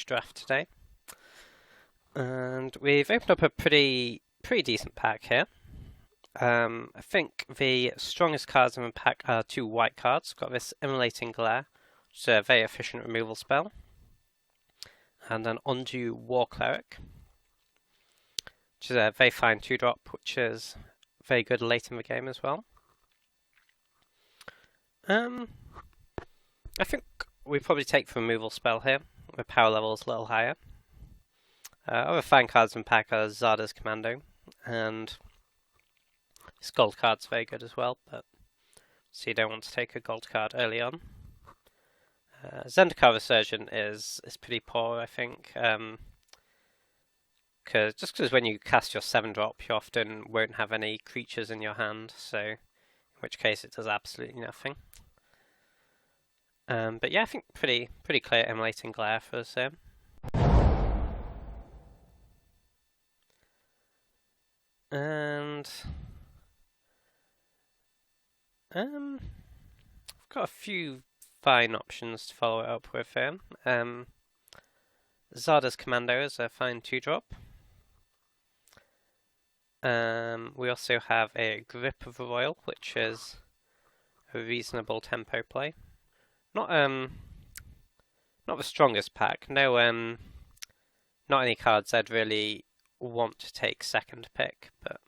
Gatewatch draft today, and we've opened up a pretty decent pack here. I think the strongest cards in the pack are two white cards. We've got this Immolating Glare, which is a very efficient removal spell, and an Undue War Cleric, which is a very fine 2-drop, which is very good late in the game as well. I think we probably take the removal spell here. The power level is a little higher. Other fine cards in the pack are Zarda's Commando, and his gold card's very good as well, but so you don't want to take a gold card early on. Zendikar Resurgent is pretty poor, I think, because when you cast your 7-drop, you often won't have any creatures in your hand, so in which case it does absolutely nothing. But yeah, I think pretty clear Immolating Glare for us here. And I've got a few fine options to follow it up with here. Zarda's Commando is a fine 2-drop. We also have a Grip of the Royal, which is a reasonable tempo play. Not the strongest pack. No, not any cards I'd really want to take second pick, but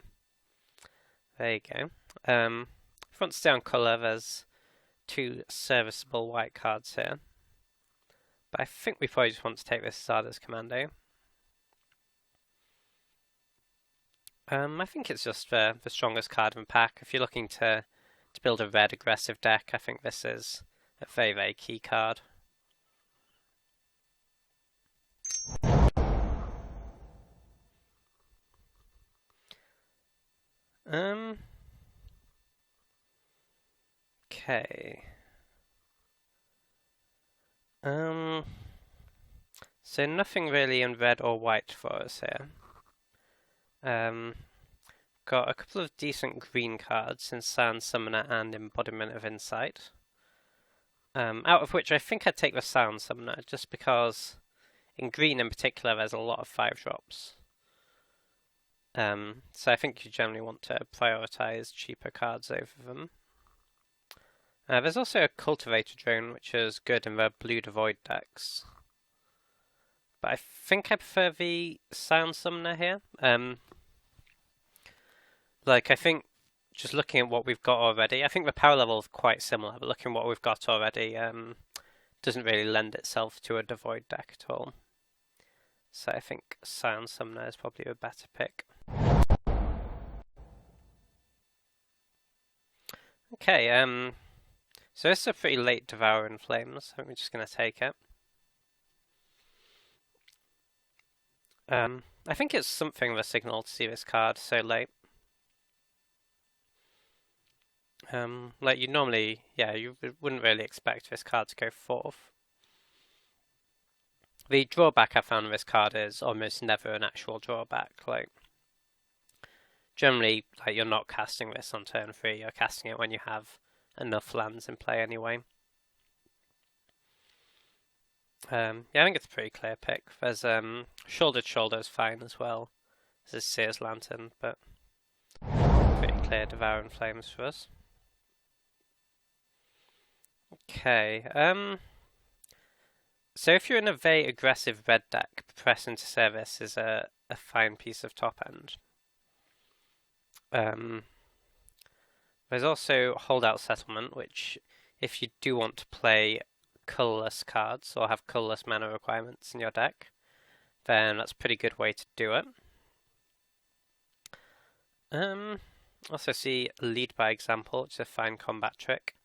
there you go. If you want to stay on colour, there's two serviceable white cards here. But I think we probably just want to take this Zarda's Commando. I think it's just the strongest card in the pack. If you're looking to build a red aggressive deck, I think this is a very key card. Okay. So nothing really in red or white for us here. Got a couple of decent green cards in Sand Summoner and Embodiment of Insight. Out of which I think I'd take the Sound Summoner, just because in green in particular there's a lot of 5-drops. So I think you generally want to prioritize cheaper cards over them. There's also a Cultivator Drone, which is good in the Blue Devoid decks. But I think I prefer the Sound Summoner here. I think just looking at what we've got already, I think the power level is quite similar, but looking at what we've got already doesn't really lend itself to a Devoid deck at all. So I think Sound Summoner is probably a better pick. Okay, so this is a pretty late Devour in Flames, so I'm just going to take it. I think it's something of a signal to see this card so late. You normally, you wouldn't really expect this card to go 4th. The drawback I found with this card is almost never an actual drawback. Generally, you're not casting this on turn 3, you're casting it when you have enough lands in play anyway. I think it's a pretty clear pick. There's Shouldered Shoulder is fine as well. This is Seer's Lantern, but pretty clear Devour in Flames for us. Okay, so if you're in a very aggressive red deck, Press into Service is a fine piece of top end. There's also Holdout Settlement, which if you do want to play colourless cards or have colourless mana requirements in your deck, then that's a pretty good way to do it. Also see Lead by Example, which is a fine combat trick.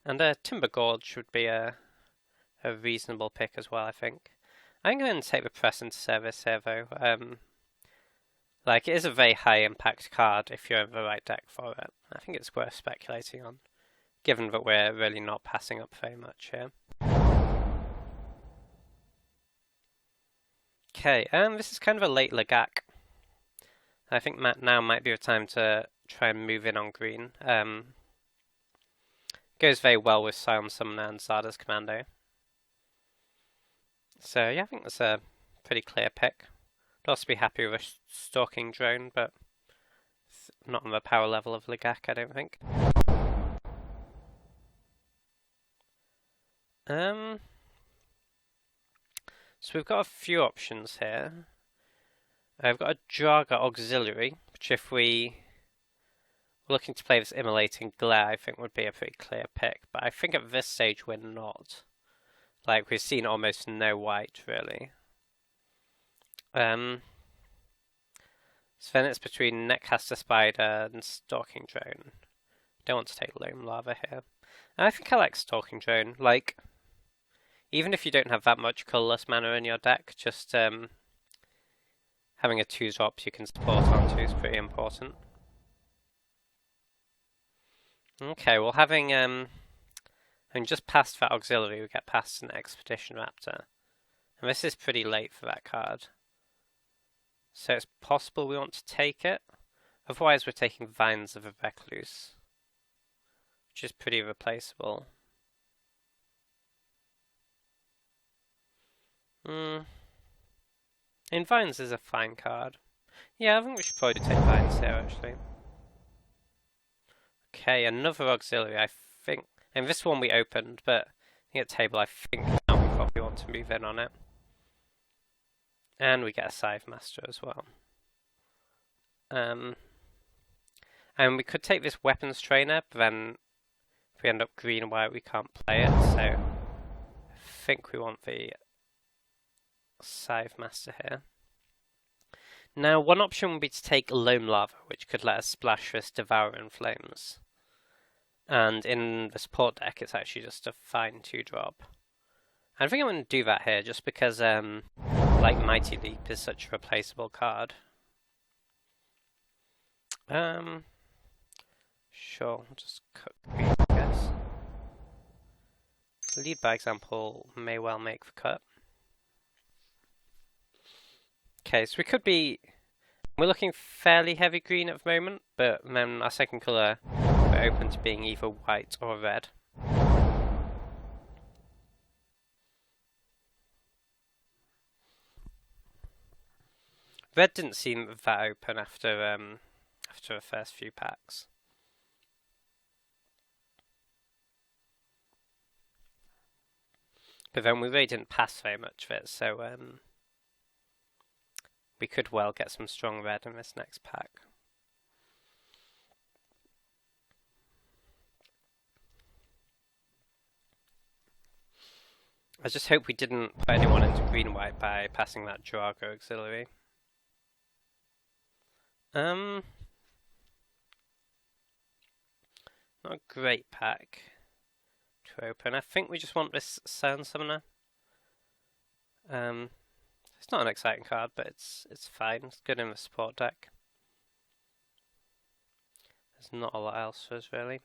And Timber Gorge would be a reasonable pick as well, I think. I'm going to take the Press into Service here, though. It is a very high impact card if you're in the right deck for it. I think it's worth speculating on, given that we're really not passing up very much here. Okay, this is kind of a late Lagak. I think now might be the time to try and move in on green. Goes very well with Sound Summoner and Zarda's Commando. So yeah, I think that's a pretty clear pick. I'd also be happy with a stalking drone, but it's not on the power level of Legak, I don't think. So we've got a few options here. I've got a Draga auxiliary, which if we were looking to play this immolating glare, I think would be a pretty clear pick. But I think at this stage we're not. Like, we've seen almost no white, really. So then it's between Netcaster Spider and Stalking Drone. Don't want to take Loam Lava here. And I think I like Stalking Drone. Like, even if you don't have that much colourless mana in your deck, just having a 2-drop you can support onto is pretty important. Okay, well having just past that auxiliary, we get past an Expedition Raptor. And this is pretty late for that card. So it's possible we want to take it. Otherwise we're taking Vines of a Recluse, which is pretty replaceable. And Vines is a fine card. Yeah, I think we should probably take Vines here, actually. Okay, another auxiliary, I think. And this one we opened, but I think at table, I think now we probably want to move in on it. And we get a Scythe Master as well. And we could take this Weapons Trainer, but then if we end up green and white, we can't play it. So I think we want the Scythe Master here. Now, one option would be to take Loam Lava, which could let us splash this Devour in Flames. And in the support deck, it's actually just a fine 2-drop. I think I'm going to do that here, just because, like, Mighty Leap is such a replaceable card. Sure, I'll just cut green, I guess. Lead by example may well make the cut. Okay, so we could be... We're looking fairly heavy green at the moment, but then our second colour, we're open to being either white or red. Red didn't seem that open after the first few packs. But then we really didn't pass very much of it, so we could well get some strong red in this next pack. I just hope we didn't put anyone into green-white by passing that Drago auxiliary. Not a great pack to open. I think we just want this Sun Summoner. It's not an exciting card, but it's fine. It's good in the support deck. There's not a lot else for us, really.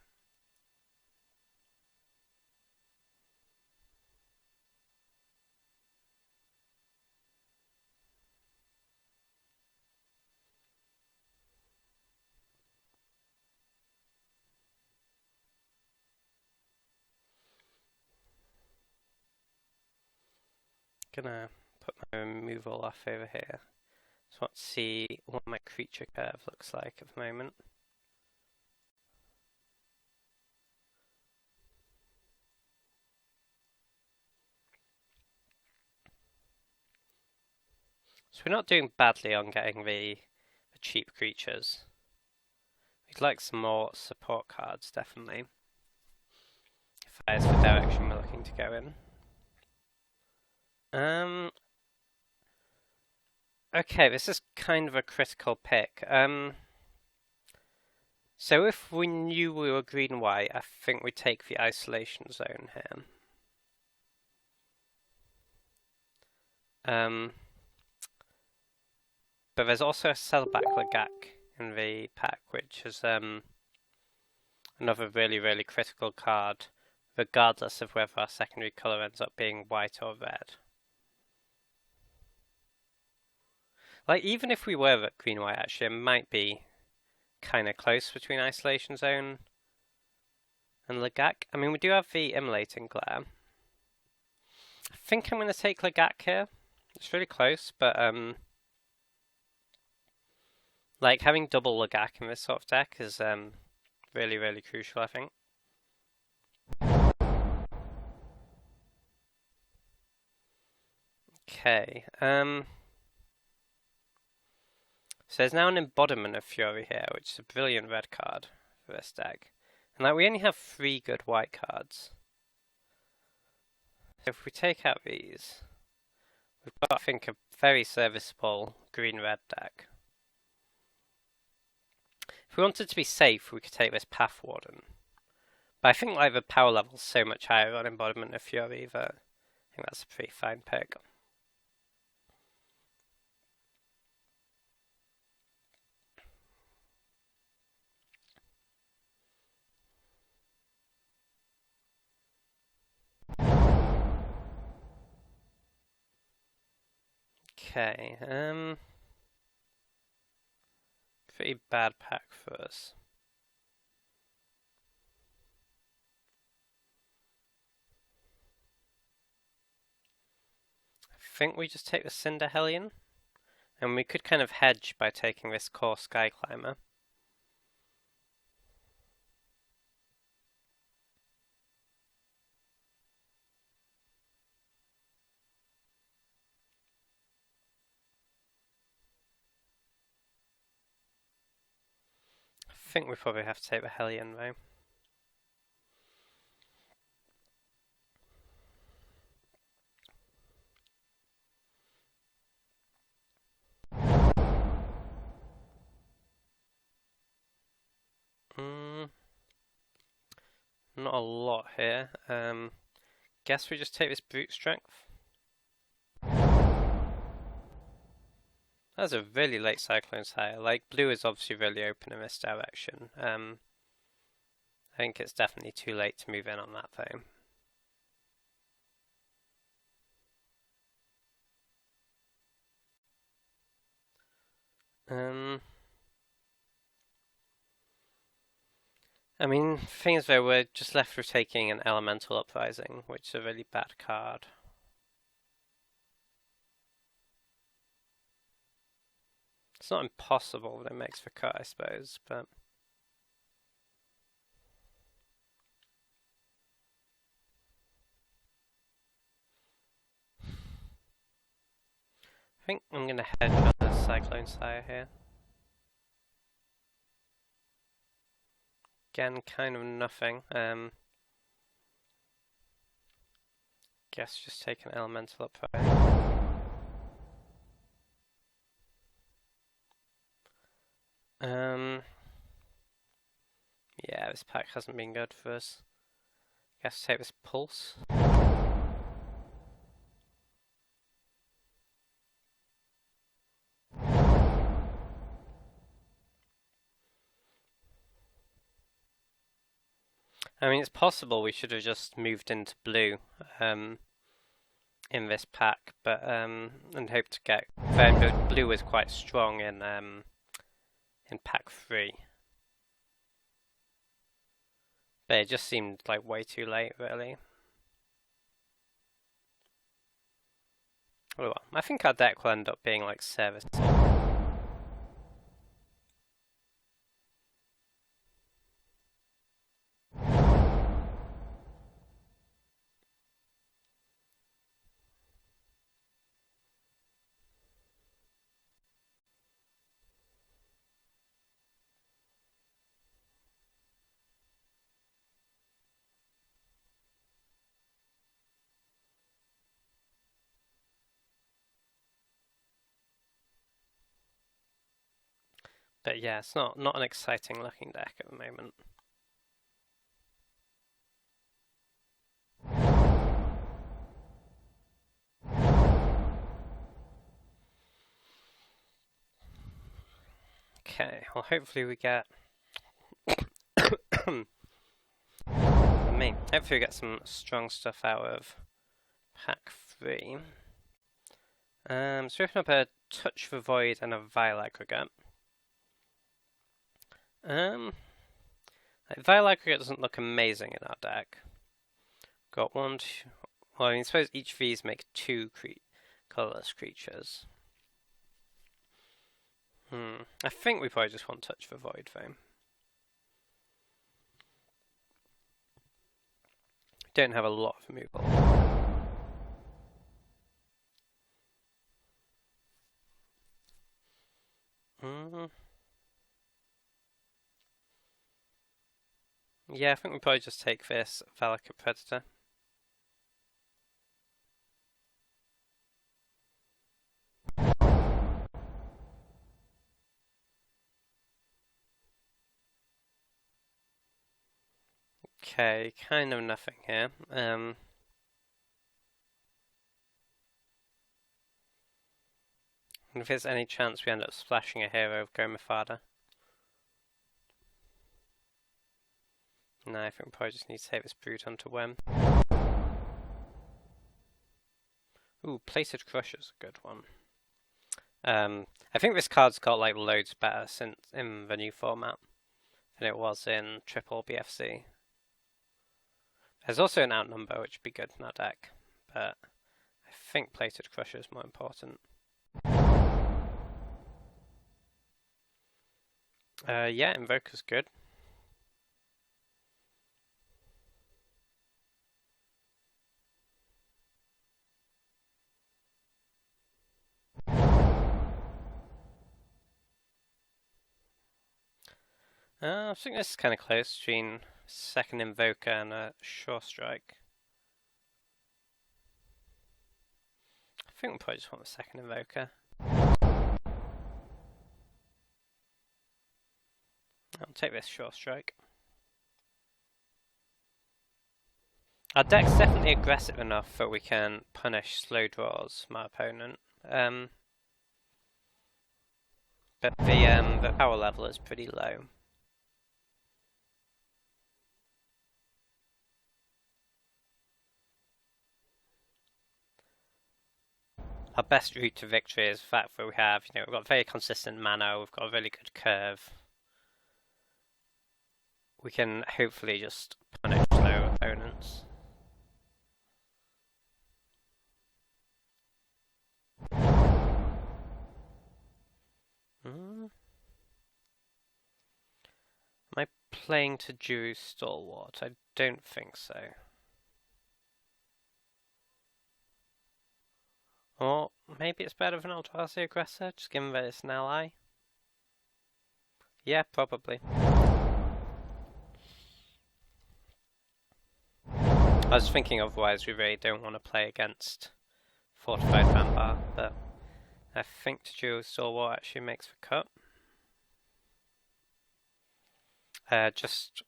Gonna put my removal off over here. Just want to see what my creature curve looks like at the moment. So we're not doing badly on getting the cheap creatures. We'd like some more support cards, definitely. If that is the direction we're looking to go in. Okay, this is kind of a critical pick. So if we knew we were green-white, I think we'd take the Isolation Zone here. But there's also a Sellback Legak in the pack, which is another really, really critical card, regardless of whether our secondary colour ends up being white or red. Like, even if we were at green-white, actually, it might be kind of close between Isolation Zone and Legak. I mean, we do have the Immolating Glare. I think I'm going to take Legat here. It's really close, but like having double Legat in this sort of deck is really, really crucial, I think. Okay, so there's now an Embodiment of Fury here, which is a brilliant red card for this deck. And like we only have 3 good white cards. So if we take out these, we've got, I think, a very serviceable green-red deck. If we wanted to be safe, we could take this Path Warden. But I think like the power level's so much higher on Embodiment of Fury that I think that's a pretty fine pick. Okay, pretty bad pack for us. I think we just take the Cinder Hellion, and we could kind of hedge by taking this core Sky Climber. I think we probably have to take the Hellion though. Not a lot here. Guess we just take this Brute Strength. That's a really late Cyclone Sire. Like, blue is obviously really open in this direction. I think it's definitely too late to move in on that though. I mean, thing is though, we're just left with taking an Elemental Uprising, which is a really bad card. It's not impossible that it makes the cut, I suppose, but... I think I'm going to hedge on the Cyclone Sire here. Again, kind of nothing. Guess just take an Elemental Uprising. Yeah, this pack hasn't been good for us. Guess take this Pulse. I mean, it's possible we should have just moved into blue in this pack, but and hoped to get. Blue is quite strong in pack 3. But it just seemed like way too late, really. Oh well, I think our deck will end up being like serviceable. But yeah, it's not an exciting looking deck at the moment. Okay, well hopefully we get hopefully we get some strong stuff out of pack 3. So we open up a Touch the Void and a Vile Aggregate. Like Vile Aggregate doesn't look amazing in our deck. Got 1, Well, I mean, I suppose each of these make two colourless creatures. I think we probably just want Touch the Void, though. Don't have a lot of removal. Yeah, I think we probably just take this Valakut Predator. Okay, kind of nothing here. If there's any chance we end up splashing a hero of Gomafada. No, I think we probably just need to take this Brood Hunter Worm. Ooh, Plated Crusher's a good one. I think this card's got like loads better since in the new format than it was in Triple BFC. There's also an Outnumber, which would be good in our deck, but I think Plated Crusher is more important. Yeah, Invoker's good. I think this is kind of close between second Invoker and a Sure Strike. I think we probably just want the second Invoker. I'll take this Sure Strike. Our deck's definitely aggressive enough that we can punish slow draws from our opponent. But the power level is pretty low. Our best route to victory is the fact that we have, we've got very consistent mana, we've got a really good curve. We can hopefully just punish slow opponents. Am I playing to Juru Stalwart? I don't think so. Or maybe it's better than Eldrazi Aggressor, just given that it's an ally. Yeah, probably. I was thinking otherwise we really don't want to play against Fortified Vampire, but I think Juru Stalwart actually makes the cut. Just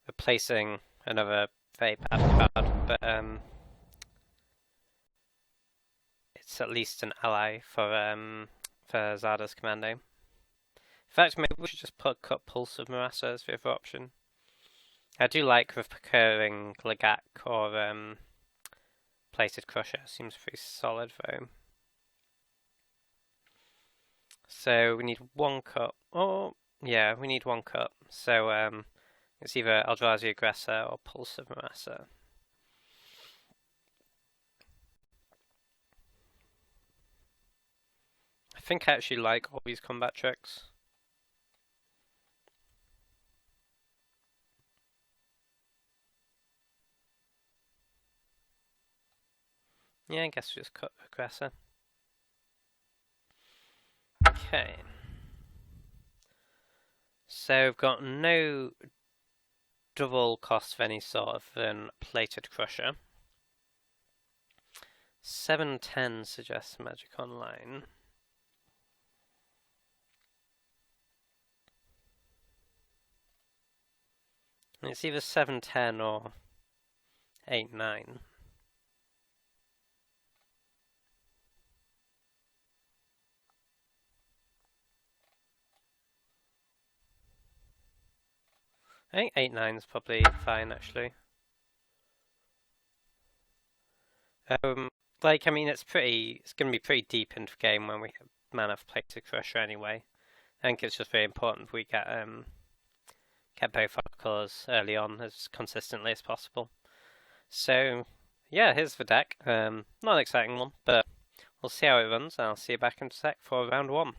replacing another very bad card, but it's at least an ally for Zada's Commando. In fact, maybe we should just cut Pulse of Marasa as the other option. I do like recurring Legak or Plated Crusher. Seems pretty solid though. So we need one cut. Oh, yeah, we need one cut. So it's either Eldrazi Aggressor or Pulse of Marasa. I think I actually like all these combat tricks. Yeah, I guess we just cut Aggressor. Okay. So we've got no double cost of any sort of than Plated Crusher. 7/10 suggests Magic Online. And it's either 7/10 or 8/9. I think 8/9 is probably fine, actually. I mean, it's going to be pretty deep into the game when we have mana for Plated Crusher anyway. I think it's just very important we get both our colours early on as consistently as possible. So, yeah, here's the deck. Not an exciting one, but we'll see how it runs, and I'll see you back in a sec for round one.